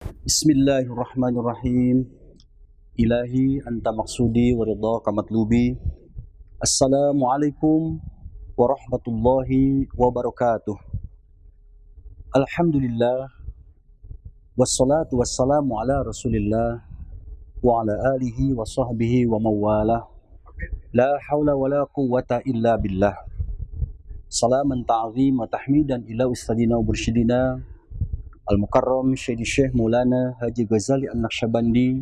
Bismillahirrahmanirrahim. Ilahi anta maksudi wa ridhaka matlubi. Assalamualaikum warahmatullahi wabarakatuh. Alhamdulillah wassalatu wassalamu ala Rasulillah wa ala alihi wa sahbihi wa mawalah. La haula wa la quwwata illa billah. Salaman ta'zim wa tahmidan ila ustadina wa mursyidina Al-Mukarram Syekh Maulana Haji Ghazali An-Naqsyabandi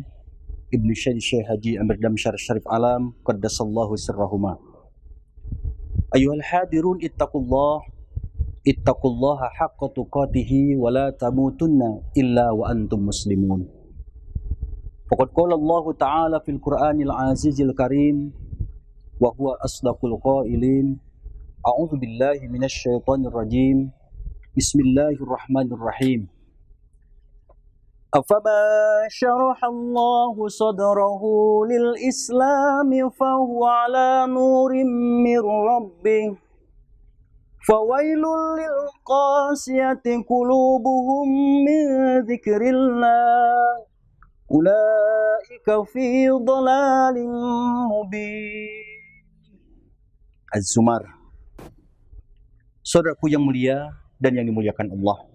Ibnu Syekh Haji Amir Damsyar Syarif Alam Qaddasallahu sirrahuma. Ayuhal hadirun ittaqullaha haqqa tuqatihi wa la tamutunna illa wa antum muslimun. Faqad qala Allah Ta'ala fil Qur'anil Azizil Karim wa huwa asdaqul qailin. A'udzu billahi minasy syaithanir rajim. Bismillahirrahmanirrahim. أفما شرح الله صدره للإسلام فهو على نور من ربه فويل للقاسية قلوبهم من ذكر الله أولئك في ضلال مبين. Az-Zumar. Saudaraku yang mulia dan yang dimuliakan Allah,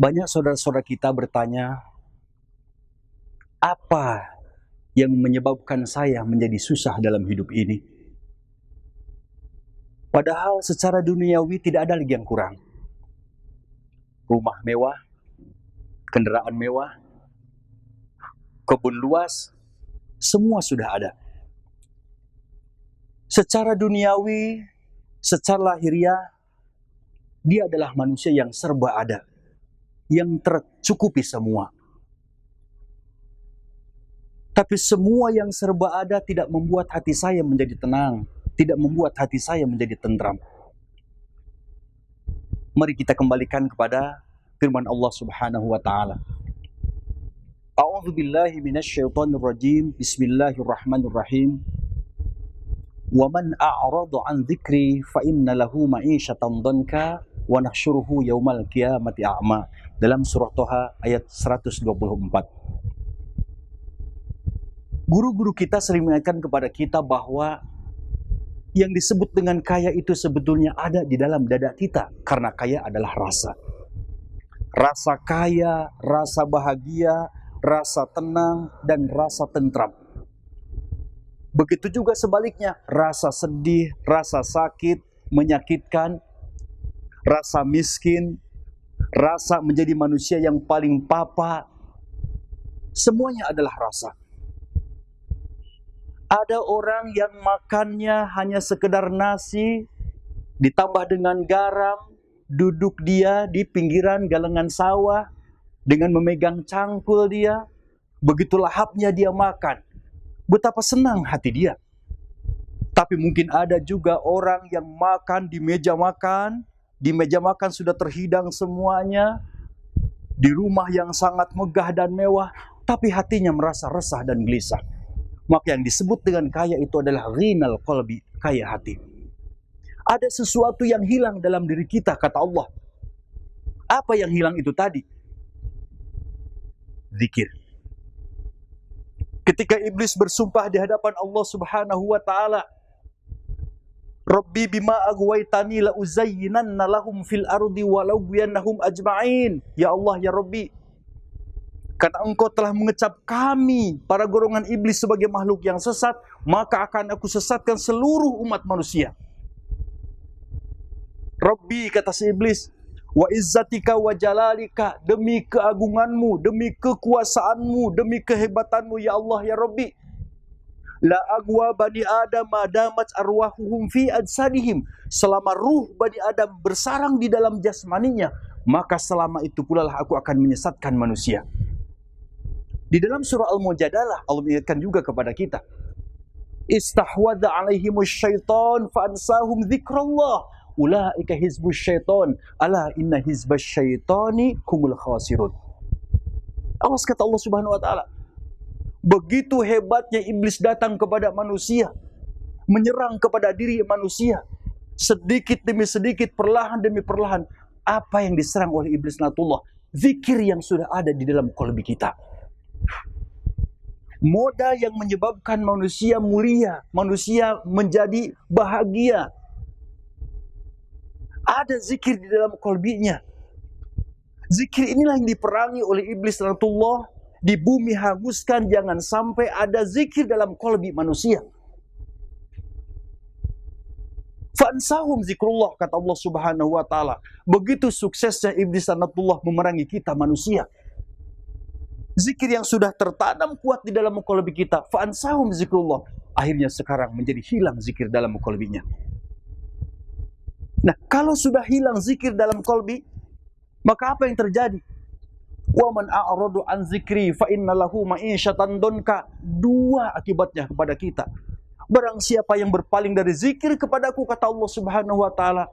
banyak saudara-saudara kita bertanya, apa yang menyebabkan saya menjadi susah dalam hidup ini? Padahal secara duniawi tidak ada lagi yang kurang. Rumah mewah, kendaraan mewah, kebun luas, semua sudah ada. Secara duniawi, secara lahiriah, dia adalah manusia yang serba ada, yang tercukupi semua. Tapi semua yang serba ada tidak membuat hati saya menjadi tenang, tidak membuat hati saya menjadi tentram. Mari kita kembalikan kepada firman Allah Subhanahu wa taala. A'udzu billahi minasy syaithanir rajim. Bismillahirrahmanirrahim. Wa man a'rada 'an dzikri fa inna lahu ma'isyatan dhanka wa nahsyuruhu yaumal qiyamati a'ma. Dalam surah Toha ayat 124. Guru-guru kita sering mengingatkan kepada kita bahwa yang disebut dengan kaya itu sebetulnya ada di dalam dada kita. Karena kaya adalah rasa. Rasa kaya, rasa bahagia, rasa tenang, dan rasa tentram. Begitu juga sebaliknya, rasa sedih, rasa sakit, menyakitkan, rasa miskin, rasa menjadi manusia yang paling papa, semuanya adalah rasa. Ada orang yang makannya hanya sekedar nasi, ditambah dengan garam, duduk dia di pinggiran galengan sawah, dengan memegang cangkul dia, begitu lahapnya dia makan. Betapa senang hati dia. Tapi mungkin ada juga orang yang makan, di meja makan sudah terhidang semuanya, di rumah yang sangat megah dan mewah, tapi hatinya merasa resah dan gelisah. Maka yang disebut dengan kaya itu adalah ghinal qalbi, kaya hati. Ada sesuatu yang hilang dalam diri kita, kata Allah. Apa yang hilang itu tadi? Zikir. Ketika iblis bersumpah di hadapan Allah Subhanahu wa taala, Rabbi bima aghwaytani la uzayyinanna lahum fil ardi wa la ughwiyannahum ajma'in. Ya Allah, ya Rabbi, karena engkau telah mengecap kami, para golongan iblis, sebagai makhluk yang sesat, maka akan aku sesatkan seluruh umat manusia. Rabbi, kata si iblis, wa izzatika wa jalalika, demi keagunganmu, demi kekuasaanmu, demi kehebatanmu, ya Allah, ya Rabbi, la agwa bani Adam madamat arwahuhum fi ajsadihim, selama ruh bani Adam bersarang di dalam jasmaninya, maka selama itu pula lah aku akan menyesatkan manusia. Di dalam surah Al-Mujadalah Allah mengingatkan juga kepada kita, istahwadha alaihimus syaitan fa'ansahum dzikrallah ulaika hizbus syaitan ala inna hizbas syaitani humul khasirun. Awas, kata Allah Subhanahu wa taala, begitu hebatnya iblis datang kepada manusia, menyerang kepada diri manusia, sedikit demi sedikit, perlahan demi perlahan. Apa yang diserang oleh iblis laknatullah? zikir yang sudah ada di dalam qalbi kita. Modal yang menyebabkan manusia mulia, manusia menjadi bahagia. Ada zikir di dalam qalbinya. Zikir inilah yang diperangi oleh iblis laknatullah. Di bumi hanguskan, jangan sampai ada zikir dalam qalbi manusia. Fansahum zikrullah, kata Allah Subhanahu wa taala. Begitu suksesnya iblis laknatullah memerangi kita manusia. Zikir yang sudah tertanam kuat di dalam qalbi kita, fansahum zikrullah, akhirnya sekarang menjadi hilang zikir dalam qalbinya. Nah, kalau sudah hilang zikir dalam qalbi, maka apa yang terjadi? Wa man a'radu an zikri fa inna lahu ma'isyatan donka. Dua akibatnya kepada kita. Barang siapa yang berpaling dari zikir kepadaku, kata Allah Subhanahu wa taala,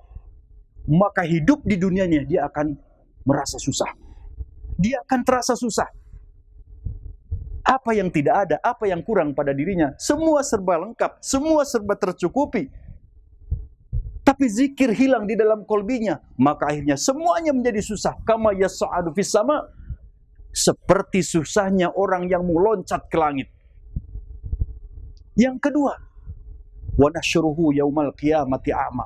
maka hidup di dunianya dia akan merasa susah. Dia akan terasa susah. Apa yang tidak ada, apa yang kurang pada dirinya, semua serba lengkap, semua serba tercukupi. Tapi zikir hilang di dalam qalbinya, maka akhirnya semuanya menjadi susah. Kama yas'adu fis sama, seperti susahnya orang yang meloncat ke langit. Yang kedua, wa nasyruhu yaumal qiyamati a'ma.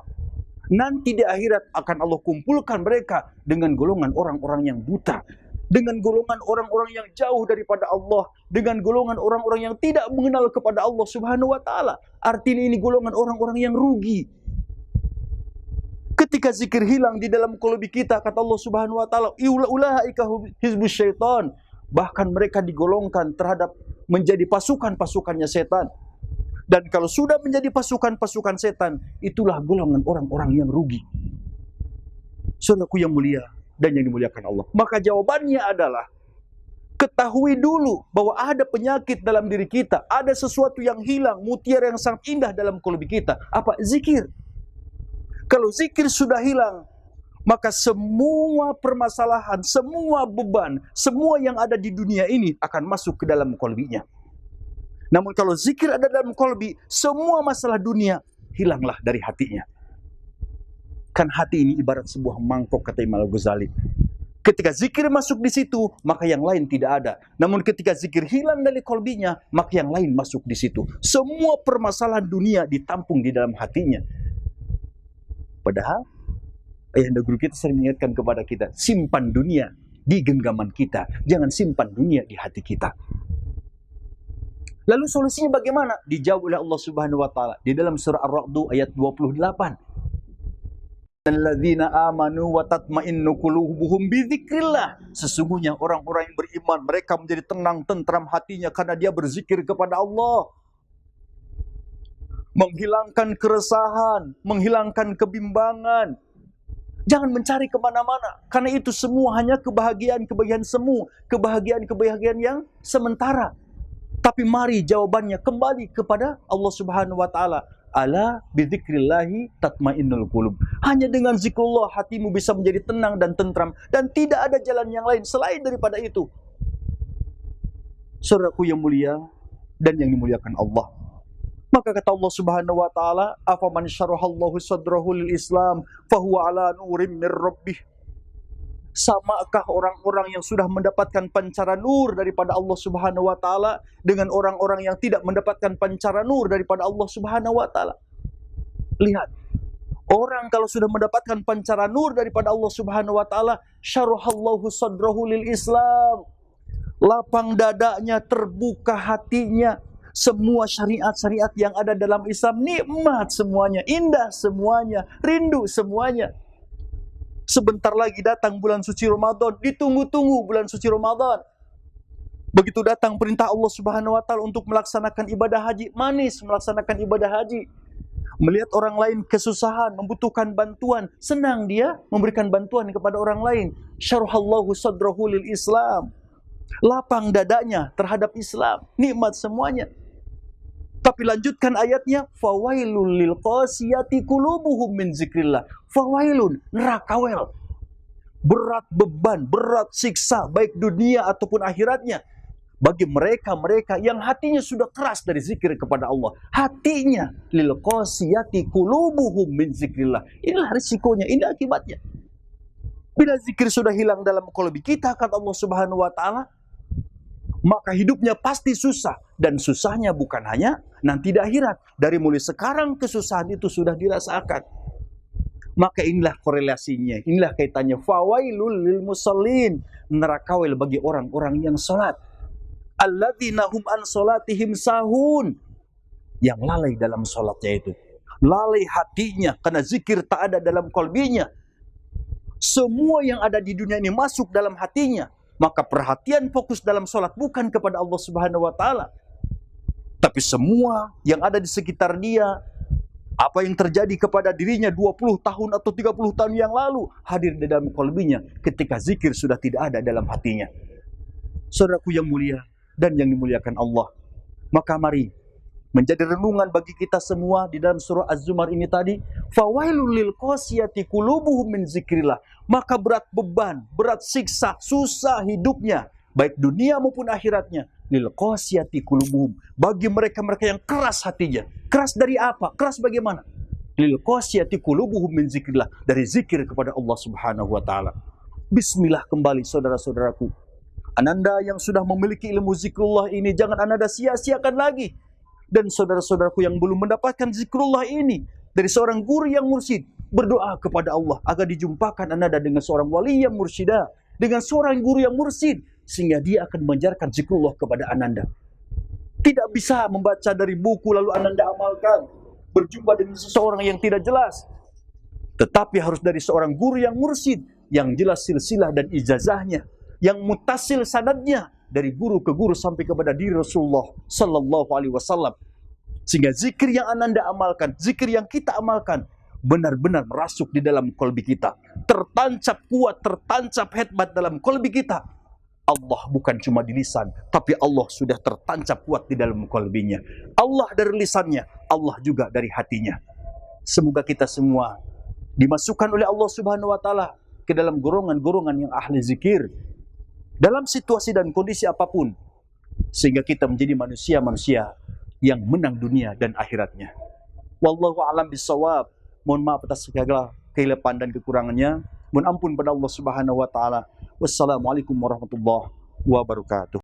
Nanti di akhirat akan Allah kumpulkan mereka dengan golongan orang-orang yang buta, dengan golongan orang-orang yang jauh daripada Allah, dengan golongan orang-orang yang tidak mengenal kepada Allah Subhanahu wa taala. Artinya ini golongan orang-orang yang rugi. Ketika zikir hilang di dalam qalbi kita, kata Allah Subhanahu wa taala, ulaika hizbus syaitan. Bahkan mereka digolongkan terhadap menjadi pasukan-pasukannya setan. Dan kalau sudah menjadi pasukan-pasukan setan, itulah golongan orang-orang yang rugi. Saudaraku yang mulia dan yang dimuliakan Allah. Maka jawabannya adalah, ketahui dulu bahwa ada penyakit dalam diri kita, ada sesuatu yang hilang, mutiara yang sangat indah dalam qalbi kita. Apa? Zikir. Kalau zikir sudah hilang, maka semua permasalahan, semua beban, semua yang ada di dunia ini akan masuk ke dalam qalbinya. Namun kalau zikir ada dalam qalbi, semua masalah dunia hilanglah dari hatinya. Kan hati ini ibarat sebuah mangkok, kata Imam Al-Ghazali. Ketika zikir masuk di situ, maka yang lain tidak ada. Namun ketika zikir hilang dari qalbinya, maka yang lain masuk di situ. Semua permasalahan dunia ditampung di dalam hatinya. Padahal ayahanda guru kita sering mengingatkan kepada kita, simpan dunia di genggaman kita, jangan simpan dunia di hati kita. Lalu solusinya bagaimana? Dijawab oleh Allah Subhanahu wa taala di dalam surah Ar-Ra'd ayat 28. Alladzina amanu wa tatma'innu qulubuhum bidzikrillah. Sesungguhnya orang-orang yang beriman, mereka menjadi tenang tentram hatinya karena dia berzikir kepada Allah. Menghilangkan keresahan, menghilangkan kebimbangan. Jangan mencari kemana-mana, karena itu semua hanya kebahagiaan-kebahagiaan semu, kebahagiaan-kebahagiaan yang sementara. Tapi mari jawabannya kembali kepada Allah Subhanahu wa taala. Ala bidzikrillahi tatmainnul qulub. Hanya dengan zikrullah hatimu bisa menjadi tenang dan tentram, dan tidak ada jalan yang lain selain daripada itu. Saudaraku yang mulia dan yang dimuliakan Allah. Maka kata Allah Subhanahu wa taala, afaman syarahallahu sadrahu lil Islam fahuwa ala nurim mir rabbih. Samakah orang-orang yang sudah mendapatkan pancaran nur daripada Allah Subhanahu wa taala dengan orang-orang yang tidak mendapatkan pancaran nur daripada Allah Subhanahu wa taala? Lihat, orang kalau sudah mendapatkan pancaran nur daripada Allah Subhanahu wa taala, syarahallahu sadrahu lil Islam. Lapang dadanya, terbuka hatinya. Semua syariat-syariat yang ada dalam Islam nikmat semuanya, indah semuanya, rindu semuanya. Sebentar lagi datang bulan suci Ramadan, ditunggu-tunggu bulan suci Ramadan. Begitu datang perintah Allah Subhanahu wa taala untuk melaksanakan ibadah haji, manis melaksanakan ibadah haji. Melihat orang lain kesusahan, membutuhkan bantuan, senang dia memberikan bantuan kepada orang lain. Syarahallahu sadrahu lil Islam. Lapang dadanya terhadap Islam, nikmat semuanya. Tapi lanjutkan ayatnya, fawailul lil qasiyati qulubuhum min zikrillah. Fawailun, nerakawel. Berat beban, berat siksa baik dunia ataupun akhiratnya bagi mereka-mereka yang hatinya sudah keras dari zikir kepada Allah. Hatinya lil qasiyati qulubuhum min zikrillah. Inilah risikonya, ini akibatnya. Bila zikir sudah hilang dalam qalbi kita, kata Allah Subhanahu wa taala, maka hidupnya pasti susah, dan susahnya bukan hanya nanti di akhirat. Dari mulai sekarang kesusahan itu sudah dirasakan. Maka inilah korelasinya, inilah kaitannya. Fawailul lil musallin, neraka bagi orang-orang yang salat. Alladzina hum an salatihim sahun, yang lalai dalam salatnya itu. Lalai hatinya karena zikir tak ada dalam qalbinya. Semua yang ada di dunia ini masuk dalam hatinya. Maka perhatian fokus dalam salat bukan kepada Allah Subhanahu wa taala, tapi semua yang ada di sekitar dia. Apa yang terjadi kepada dirinya 20 tahun atau 30 tahun yang lalu hadir di dalam qalbinya ketika zikir sudah tidak ada dalam hatinya. Saudaraku yang mulia dan yang dimuliakan Allah, maka mari menjadi renungan bagi kita semua di dalam surah Az-Zumar ini tadi. Fawailul lil qasiyati qulubuhum min zikrillah. Maka berat beban, berat siksa, susah hidupnya, baik dunia maupun akhiratnya. Lil qasiyati qulubuhum, bagi mereka-mereka yang keras hatinya. Keras dari apa? Keras bagaimana? Lil qasiyati qulubuhum min zikrillah, dari zikir kepada Allah Subhanahu wa taala. Bismillah kembali saudara-saudaraku. Ananda yang sudah memiliki ilmu zikrullah ini, jangan Ananda sia-siakan lagi. Dan saudara-saudaraku yang belum mendapatkan zikrullah ini dari seorang guru yang mursyid, berdoa kepada Allah agar dijumpakan Ananda dengan seorang wali yang mursyidah, dengan seorang guru yang mursyid, sehingga dia akan mengajarkan zikrullah kepada Ananda. Tidak bisa membaca dari buku lalu Ananda amalkan, berjumpa dengan seseorang yang tidak jelas, tetapi harus dari seorang guru yang mursyid, yang jelas silsilah dan ijazahnya, yang mutasil sanadnya dari guru ke guru sampai kepada diri Rasulullah Sallallahu Alaihi Wasallam, sehingga zikir yang Ananda amalkan, zikir yang kita amalkan, benar-benar merasuk di dalam qalbi kita, tertancap kuat, tertancap hebat dalam qalbi kita. Allah bukan cuma di lisan, tapi Allah sudah tertancap kuat di dalam qalbinya. Allah dari lisannya, Allah juga dari hatinya. Semoga kita semua dimasukkan oleh Allah Subhanahu wa taala ke dalam golongan-golongan yang ahli zikir dalam situasi dan kondisi apapun, sehingga kita menjadi manusia-manusia yang menang dunia dan akhiratnya. Wallahu a'lam bissawab. Mohon maaf atas segala kehilafan dan kekurangannya. Mohon ampun pada Allah Subhanahu wa taala. Wassalamualaikum warahmatullahi wabarakatuh.